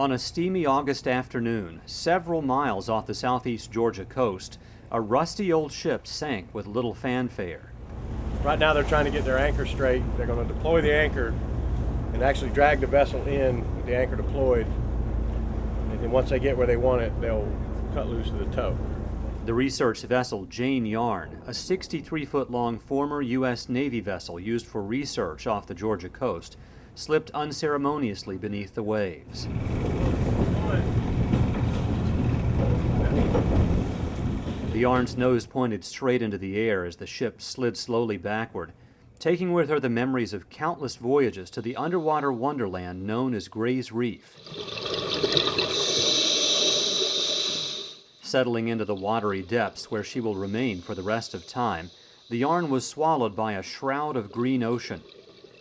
On a steamy August afternoon, several miles off the southeast Georgia coast, a rusty old ship sank with little fanfare. Right now they're trying to get their anchor straight. They're going to deploy the anchor and actually drag the vessel in with the anchor deployed. And then once they get where they want it, they'll cut loose of the tow. The research vessel Jane Yarn, a 63-foot-long former U.S. Navy vessel used for research off the Georgia coast, slipped unceremoniously beneath the waves. The Yarn's nose pointed straight into the air as the ship slid slowly backward, taking with her the memories of countless voyages to the underwater wonderland known as Gray's Reef. Settling into the watery depths where she will remain for the rest of time, the Yarn was swallowed by a shroud of green ocean.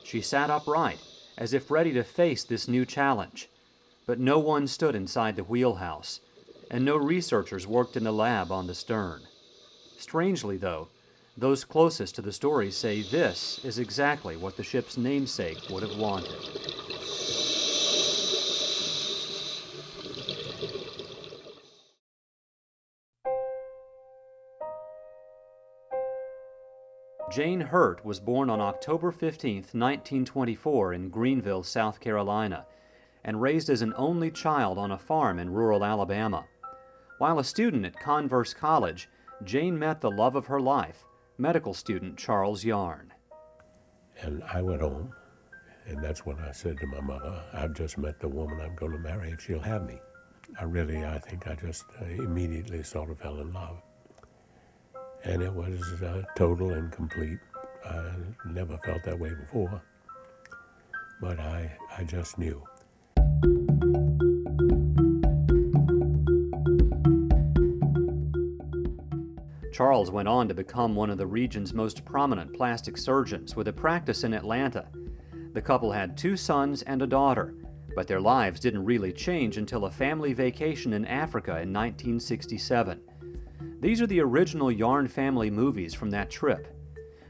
She sat upright, as if ready to face this new challenge. But no one stood inside the wheelhouse, and no researchers worked in the lab on the stern. Strangely, though, those closest to the story say this is exactly what the ship's namesake would have wanted. Jane Hurt was born on October 15, 1924 in Greenville, South Carolina, and raised as an only child on a farm in rural Alabama. While a student at Converse College, Jane met the love of her life, medical student Charles Yarn. And I went home, and that's when I said to my mother, I've just met the woman I'm going to marry if she'll have me. I think I just immediately sort of fell in love. And it was total and complete. I never felt that way before, but I just knew. Charles went on to become one of the region's most prominent plastic surgeons with a practice in Atlanta. The couple had 2 sons and a daughter, but their lives didn't really change until a family vacation in Africa in 1967. These are the original Yarn family movies from that trip.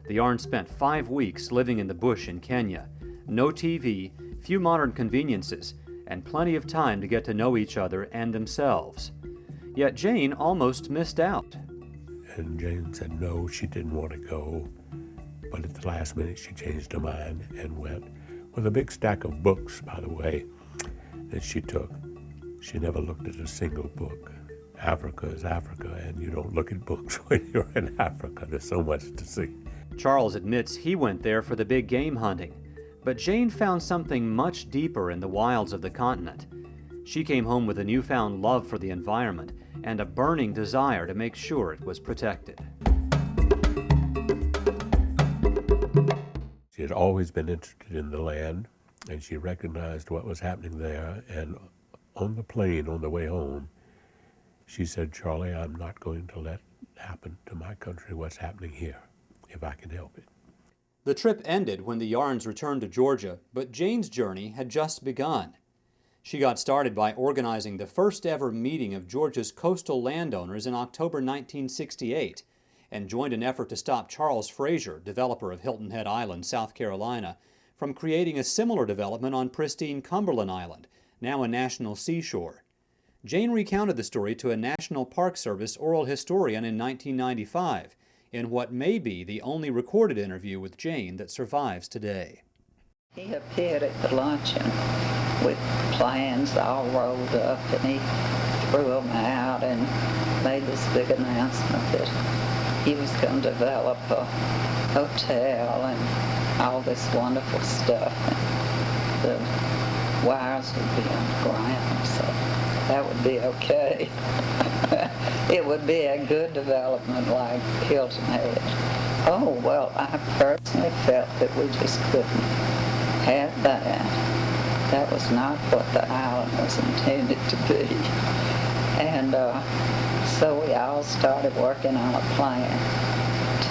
The Yarn spent 5 weeks living in the bush in Kenya. No TV, few modern conveniences, and plenty of time to get to know each other and themselves. Yet Jane almost missed out. And Jane said no, she didn't want to go. But at the last minute, she changed her mind and went with a big stack of books, by the way, that she took. She never looked at a single book. Africa is Africa, and you don't look at books when you're in Africa. There's so much to see. Charles admits he went there for the big game hunting, but Jane found something much deeper in the wilds of the continent. She came home with a newfound love for the environment and a burning desire to make sure it was protected. She had always been interested in the land, and she recognized what was happening there. And on the plane, on the way home, she said, Charlie, I'm not going to let happen to my country what's happening here, if I can help it. The trip ended when the Yarns returned to Georgia, but Jane's journey had just begun. She got started by organizing the first ever meeting of Georgia's coastal landowners in October 1968 and joined an effort to stop Charles Frazier, developer of Hilton Head Island, South Carolina, from creating a similar development on pristine Cumberland Island, now a national seashore. Jane recounted the story to a National Park Service oral historian in 1995 in what may be the only recorded interview with Jane that survives today. He appeared at the luncheon with plans all rolled up, and he threw them out and made this big announcement that he was going to develop a hotel and all this wonderful stuff. And the wires would be underground, so that would be okay. It would be a good development like Hilton Head. Oh, well, I personally felt that we just couldn't have that. That was not what the island was intended to be. And so we all started working on a plan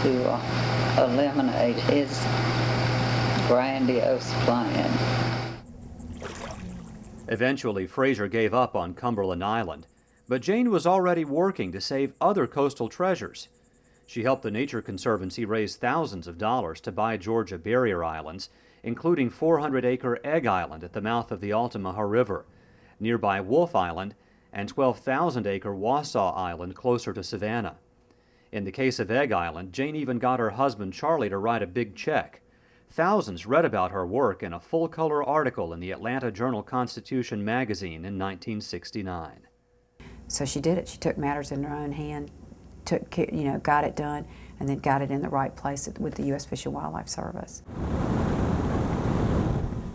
to eliminate his grandiose plan. Eventually, Frazier gave up on Cumberland Island, but Jane was already working to save other coastal treasures. She helped the Nature Conservancy raise thousands of dollars to buy Georgia barrier islands, including 400-acre Egg Island at the mouth of the Altamaha River. nearby Wolf Island, and 12,000-acre Wausau Island closer to Savannah. In the case of Egg Island, Jane even got her husband Charlie to write a big check. Thousands read about her work in a full-color article in the Atlanta Journal-Constitution magazine in 1969. So she did it. She took matters in her own hand, got it done, and then got it in the right place with the U.S. Fish and Wildlife Service.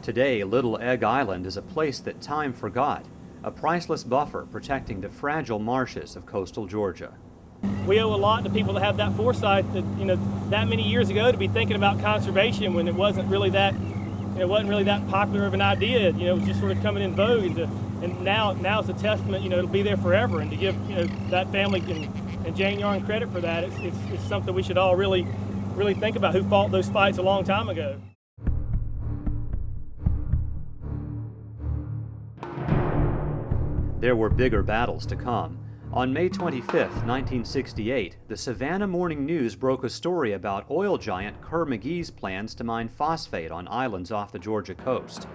Today, Little Egg Island is a place that time forgot, a priceless buffer protecting the fragile marshes of coastal Georgia. We owe a lot to people that have that foresight that, that many years ago to be thinking about conservation when it wasn't really that popular of an idea. It was just sort of coming in vogue, and now it's a testament. It'll be there forever, and to give that family and Jane Yarn credit for that, it's something we should all really think about. Who fought those fights a long time ago? There were bigger battles to come. On May 25, 1968, the Savannah Morning News broke a story about oil giant Kerr McGee's plans to mine phosphate on islands off the Georgia coast.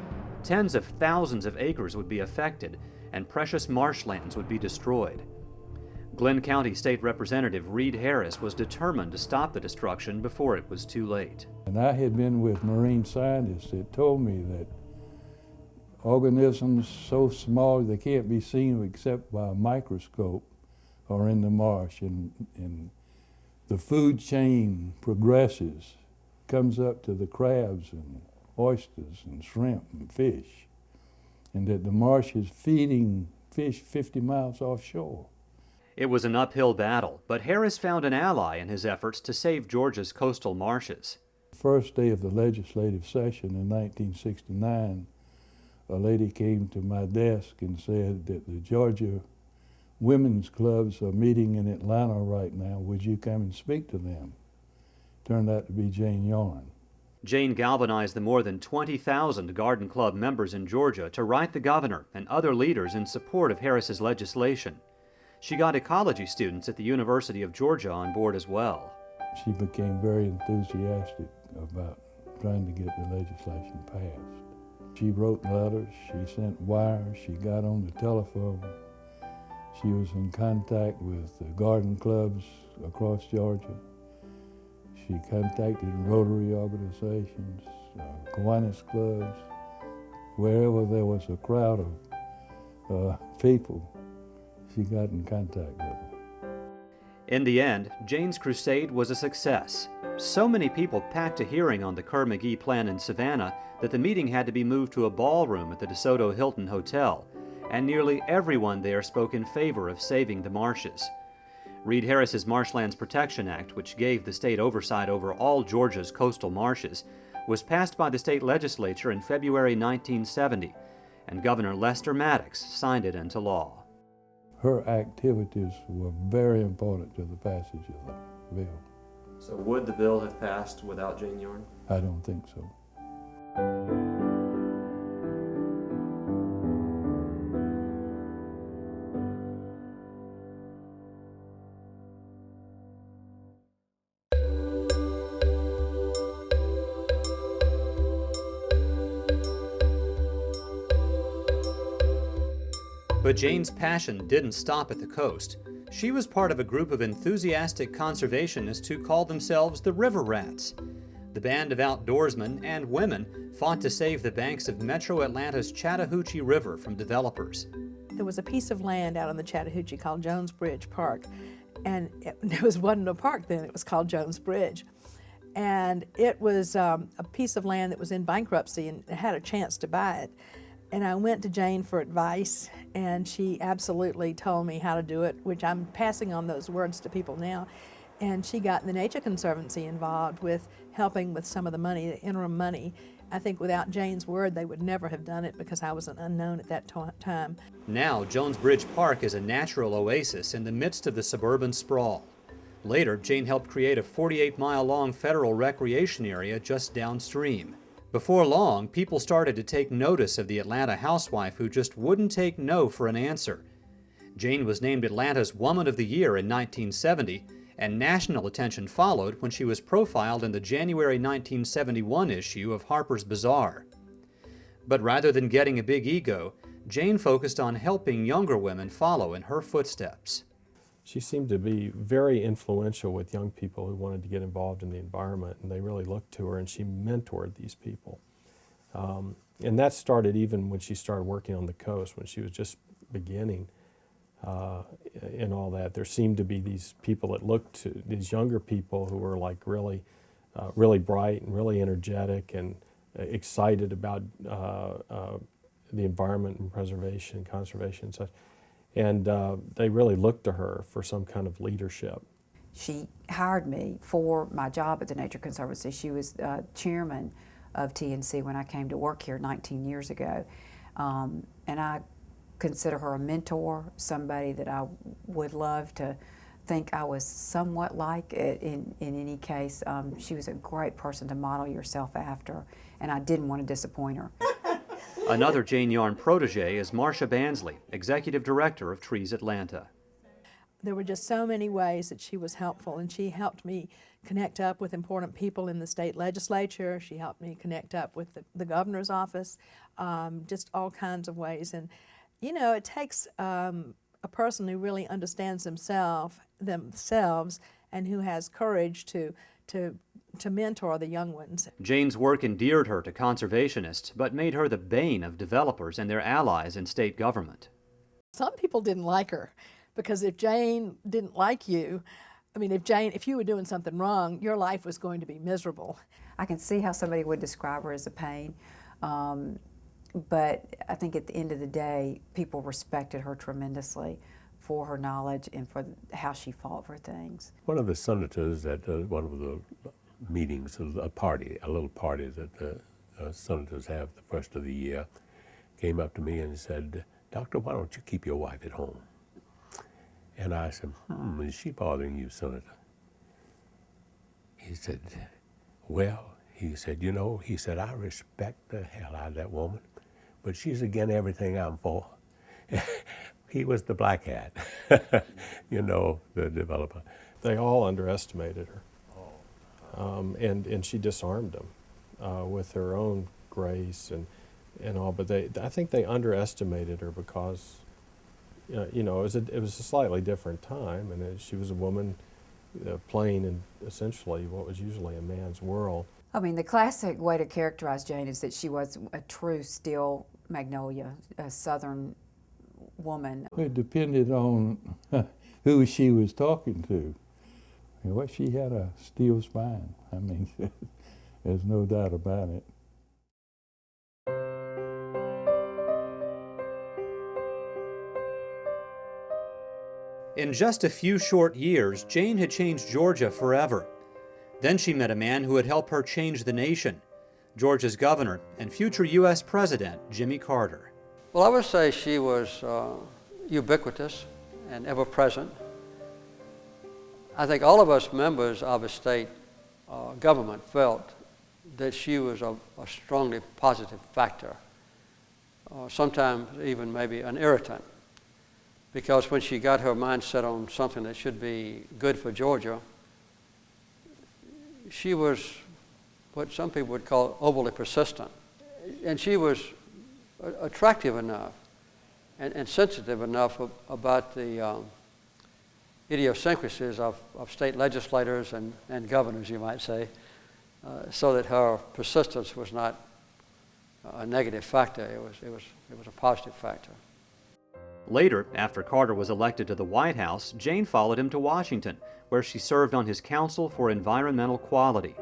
Tens of thousands of acres would be affected, and precious marshlands would be destroyed. Glenn County State Representative Reed Harris was determined to stop the destruction before it was too late. And I had been with marine scientists that told me that organisms so small they can't be seen except by a microscope are in the marsh, and the food chain progresses, comes up to the crabs and oysters and shrimp and fish, and that the marsh is feeding fish 50 miles offshore. It was an uphill battle, but Harris found an ally in his efforts to save Georgia's coastal marshes. The first day of the legislative session in 1969, a lady came to my desk and said that the Georgia women's clubs are meeting in Atlanta right now. Would you come and speak to them? Turned out to be Jane Yarn. Jane galvanized the more than 20,000 Garden Club members in Georgia to write the governor and other leaders in support of Harris's legislation. She got ecology students at the University of Georgia on board as well. She became very enthusiastic about trying to get the legislation passed. She wrote letters, she sent wires, she got on the telephone. She was in contact with the garden clubs across Georgia. She contacted Rotary organizations, Kiwanis clubs, wherever there was a crowd of people, she got in contact with them. In the end, Jane's crusade was a success. So many people packed a hearing on the Kerr McGee plan in Savannah that the meeting had to be moved to a ballroom at the DeSoto Hilton Hotel, and nearly everyone there spoke in favor of saving the marshes. Reed Harris's Marshlands Protection Act, which gave the state oversight over all Georgia's coastal marshes, was passed by the state legislature in February 1970, and Governor Lester Maddox signed it into law. Her activities were very important to the passage of the bill. So would the bill have passed without Jane Yarn? I don't think so. But Jane's passion didn't stop at the coast. She was part of a group of enthusiastic conservationists who called themselves the River Rats. The band of outdoorsmen and women fought to save the banks of Metro Atlanta's Chattahoochee River from developers. There was a piece of land out on the Chattahoochee called Jones Bridge Park, and wasn't a park then, it was called Jones Bridge. And it was a piece of land that was in bankruptcy and had a chance to buy it. And I went to Jane for advice, and she absolutely told me how to do it, which I'm passing on those words to people now. And she got the Nature Conservancy involved with helping with some of the money, the interim money. I think without Jane's word, they would never have done it because I was an unknown at that time. Now, Jones Bridge Park is a natural oasis in the midst of the suburban sprawl. Later, Jane helped create a 48-mile-long federal recreation area just downstream. Before long, people started to take notice of the Atlanta housewife who just wouldn't take no for an answer. Jane was named Atlanta's Woman of the Year in 1970, and national attention followed when she was profiled in the January 1971 issue of Harper's Bazaar. But rather than getting a big ego, Jane focused on helping younger women follow in her footsteps. She seemed to be very influential with young people who wanted to get involved in the environment, and they really looked to her, and she mentored these people. And that started even when she started working on the coast, when she was just beginning in all that. There seemed to be these people that looked to these younger people who were like really bright and really energetic and excited about the environment and preservation and conservation and such. And they really looked to her for some kind of leadership. She hired me for my job at the Nature Conservancy. She was chairman of TNC when I came to work here 19 years ago. And I consider her a mentor, somebody that I would love to think I was somewhat like. In any case, she was a great person to model yourself after, and I didn't want to disappoint her. Another Jane Yarn protege is Marsha Bansley, Executive Director of Trees Atlanta. There were just so many ways that she was helpful, and she helped me connect up with important people in the state legislature. She helped me connect up with the governor's office, just all kinds of ways. And, you know, it takes a person who really understands themselves and who has courage to mentor the young ones. Jane's work endeared her to conservationists, but made her the bane of developers and their allies in state government. Some people didn't like her, because if Jane didn't like you, I mean, if you were doing something wrong, your life was going to be miserable. I can see how somebody would describe her as a pain, but I think at the end of the day, people respected her tremendously for her knowledge and for how she fought for things. One of the senators at one of the meetings, a little party that the senators have the first of the year, came up to me and said, "Doctor, why don't you keep your wife at home?" And I said, "Is she bothering you, Senator?" He said, "Well," he said, "you know," he said, "I respect the hell out of that woman, but she's against everything I'm for." He was the black hat, you know, the developer. They all underestimated her. And she disarmed them with her own grace and all. But I think they underestimated her because, you know, it was a slightly different time, and she was a woman playing in essentially what was usually a man's world. I mean, the classic way to characterize Jane is that she was a true steel magnolia, a Southern woman. It depended on who she was talking to. Well, she had a steel spine. I mean, there's no doubt about it. In just a few short years, Jane had changed Georgia forever. Then she met a man who would help her change the nation, Georgia's governor and future U.S. President Jimmy Carter. Well, I would say she was ubiquitous and ever-present. I think all of us members of a state government felt that she was a strongly positive factor, sometimes even maybe an irritant, because when she got her mind set on something that should be good for Georgia, she was what some people would call overly persistent. And she was attractive enough and sensitive enough about the idiosyncrasies of state legislators and governors, you might say, so that her persistence was not a negative factor. It was a positive factor. Later, after Carter was elected to the White House, Jane followed him to Washington, where she served on his Council for Environmental Quality.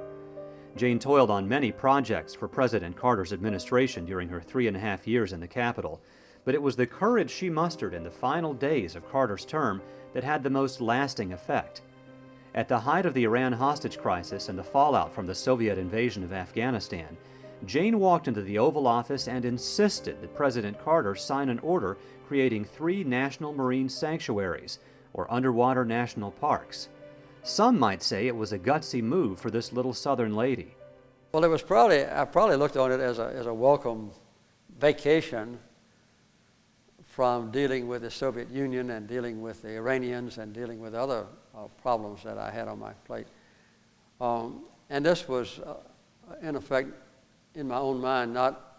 Jane toiled on many projects for President Carter's administration during her 3.5 years in the Capitol, but it was the courage she mustered in the final days of Carter's term that had the most lasting effect. At the height of the Iran hostage crisis and the fallout from the Soviet invasion of Afghanistan, Jane walked into the Oval Office and insisted that President Carter sign an order creating 3 national marine sanctuaries, or underwater national parks. Some might say it was a gutsy move for this little Southern lady. Well, I probably looked on it as a welcome vacation from dealing with the Soviet Union and dealing with the Iranians and dealing with other problems that I had on my plate. And this was, in effect, in my own mind, not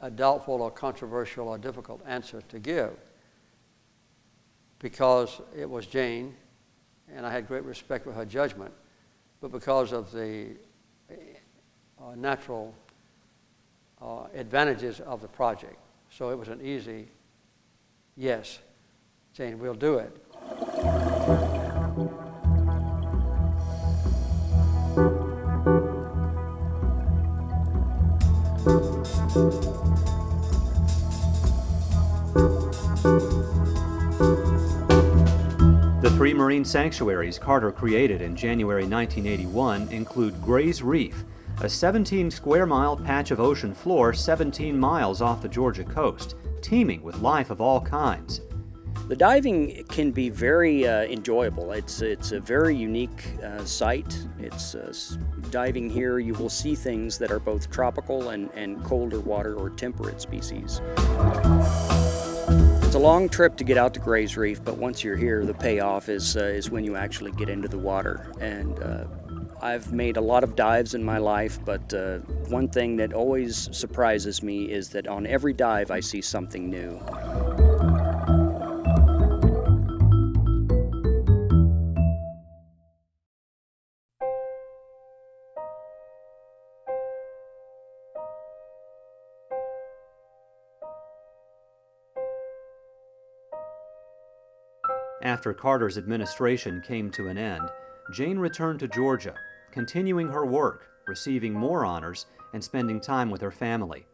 a doubtful or controversial or difficult answer to give, because it was Jane, and I had great respect for her judgment, but because of the natural advantages of the project. So it was an easy yes. Jane, we'll do it. The 3 marine sanctuaries Carter created in January 1981 include Gray's Reef, a 17-square-mile patch of ocean floor 17 miles off the Georgia coast, teeming with life of all kinds. The diving can be very enjoyable. It's a very unique site. Diving here, you will see things that are both tropical and colder water or temperate species. It's a long trip to get out to Gray's Reef, but once you're here, the payoff is when you actually get into the water. And I've made a lot of dives in my life, but one thing that always surprises me is that on every dive I see something new. After Carter's administration came to an end, Jane returned to Georgia, continuing her work, receiving more honors, and spending time with her family.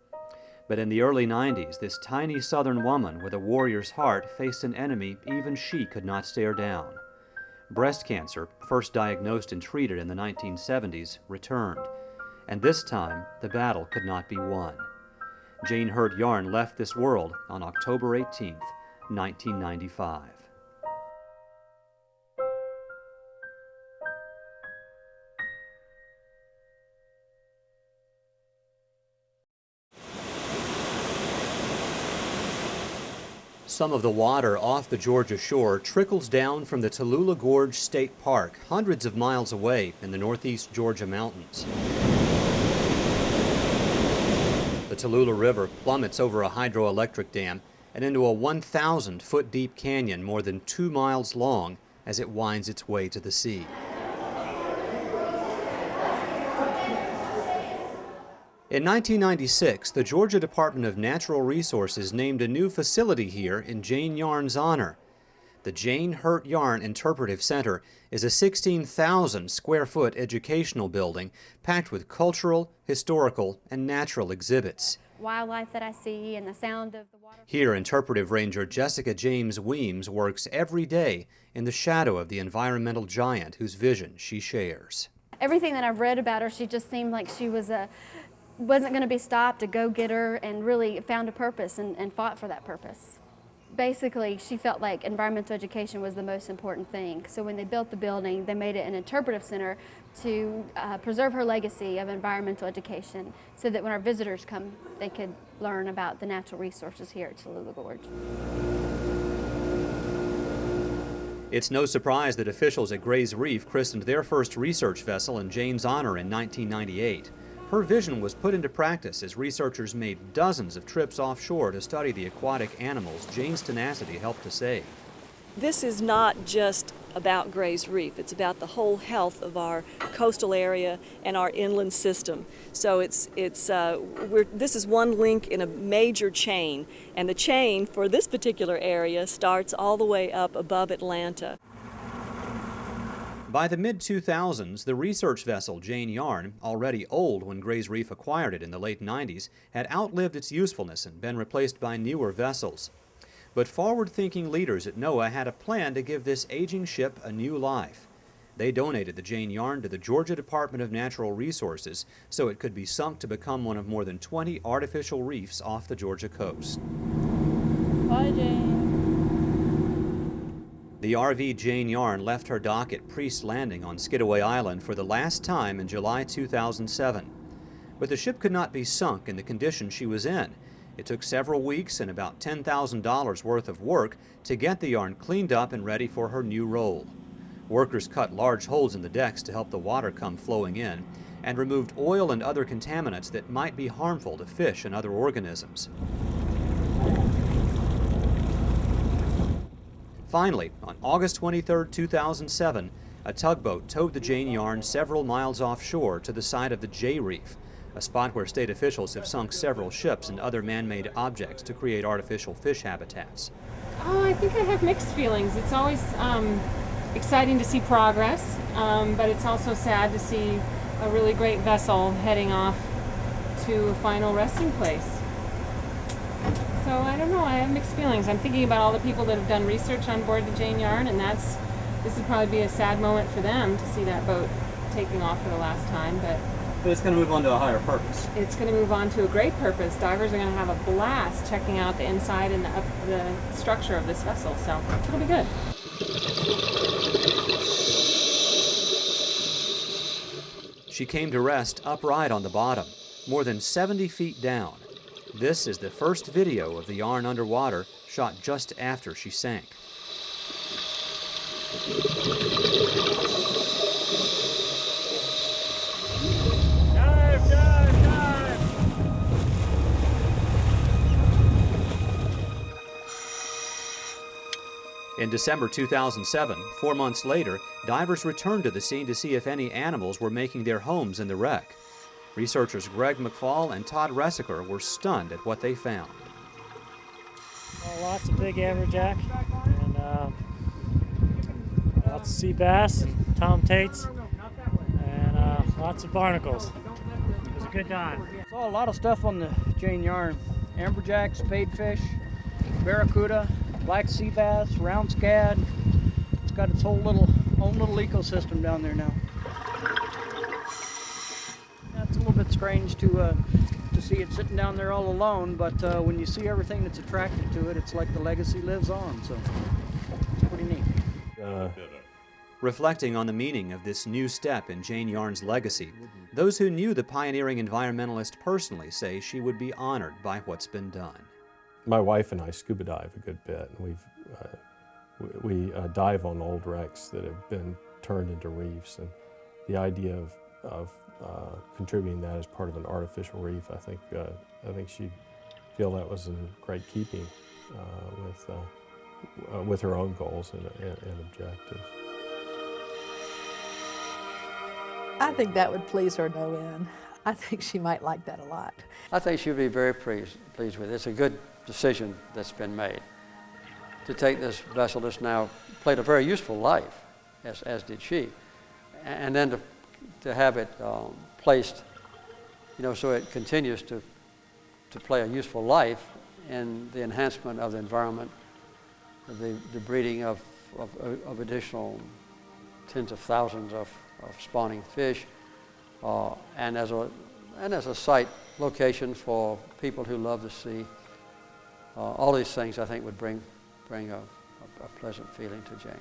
But in the early 90s, this tiny Southern woman with a warrior's heart faced an enemy even she could not stare down. Breast cancer, first diagnosed and treated in the 1970s, returned, and this time the battle could not be won. Jane Hurt-Yarn left this world on October 18, 1995. Some of the water off the Georgia shore trickles down from the Tallulah Gorge State Park, hundreds of miles away in the northeast Georgia mountains. The Tallulah River plummets over a hydroelectric dam and into a 1,000-foot deep canyon more than 2 miles long as it winds its way to the sea. In 1996, the Georgia Department of Natural Resources named a new facility here in Jane Yarn's honor. The Jane Hurt-Yarn Interpretive Center is a 16,000-square-foot educational building packed with cultural, historical, and natural exhibits. Wildlife that I see and the sound of the water. Here, interpretive ranger Jessica James Weems works every day in the shadow of the environmental giant whose vision she shares. Everything that I've read about her, she just seemed like she wasn't going to be stopped, a go-getter, and really found a purpose and fought for that purpose. Basically, she felt like environmental education was the most important thing. So when they built the building, they made it an interpretive center to preserve her legacy of environmental education so that when our visitors come, they could learn about the natural resources here at Tallulah Gorge. It's no surprise that officials at Gray's Reef christened their first research vessel in Jane's honor in 1998. Her vision was put into practice as researchers made dozens of trips offshore to study the aquatic animals Jane's tenacity helped to save. This is not just about Gray's Reef. It's about the whole health of our coastal area and our inland system. So this is one link in a major chain, and the chain for this particular area starts all the way up above Atlanta. By the mid-2000s, the research vessel Jane Yarn, already old when Gray's Reef acquired it in the late 90s, had outlived its usefulness and been replaced by newer vessels. But forward-thinking leaders at NOAA had a plan to give this aging ship a new life. They donated the Jane Yarn to the Georgia Department of Natural Resources so it could be sunk to become one of more than 20 artificial reefs off the Georgia coast. Bye, Jane. The RV Jane Yarn left her dock at Priest Landing on Skidaway Island for the last time in July 2007. But the ship could not be sunk in the condition she was in. It took several weeks and about $10,000 worth of work to get the yarn cleaned up and ready for her new role. Workers cut large holes in the decks to help the water come flowing in, and removed oil and other contaminants that might be harmful to fish and other organisms. Finally, on August 23, 2007, a tugboat towed the Jane yarn several miles offshore to the site of the J Reef, a spot where state officials have sunk several ships and other man-made objects to create artificial fish habitats. Oh, I think I have mixed feelings. It's always exciting to see progress, but it's also sad to see a really great vessel heading off to a final resting place. So I don't know, I have mixed feelings. I'm thinking about all the people that have done research on board the Jane Yarn, and this would probably be a sad moment for them to see that boat taking off for the last time, but it's going to move on to a higher purpose. it's going to move on to a great purpose. Divers are going to have a blast checking out the inside and the structure of this vessel, so it'll be good. She came to rest upright on the bottom, more than 70 feet down. This is the first video of the yarn underwater, shot just after she sank. Dive, dive, dive! In December 2007, 4 months later, divers returned to the scene to see if any animals were making their homes in the wreck. Researchers Greg McFall and Todd Ressiker were stunned at what they found. Well, lots of big amberjack and lots of sea bass and tom tates and lots of barnacles. It was a good dive. Saw a lot of stuff on the Jane Yarn. Amberjack, spadefish, barracuda, black sea bass, round scad. It's got its own little ecosystem down there now. It's a little bit strange to see it sitting down there all alone, but when you see everything that's attracted to it, it's like the legacy lives on, so it's pretty neat. Reflecting on the meaning of this new step in Jane Yarn's legacy, those who knew the pioneering environmentalist personally say she would be honored by what's been done. My wife and I scuba dive a good bit, and we dive on old wrecks that have been turned into reefs, and the idea of contributing that as part of an artificial reef, I think she'd feel that was in great keeping with her own goals and objectives. I think that would please her no end. I think she might like that a lot. I think she'd be very pleased with it. It's a good decision that's been made to take this vessel that's now played a very useful life, as did she, and then to have it placed, so it continues to play a useful life in the enhancement of the environment, the breeding of additional tens of thousands of spawning fish, and as a site location for people who love the sea. All these things I think would bring a pleasant feeling to Jane.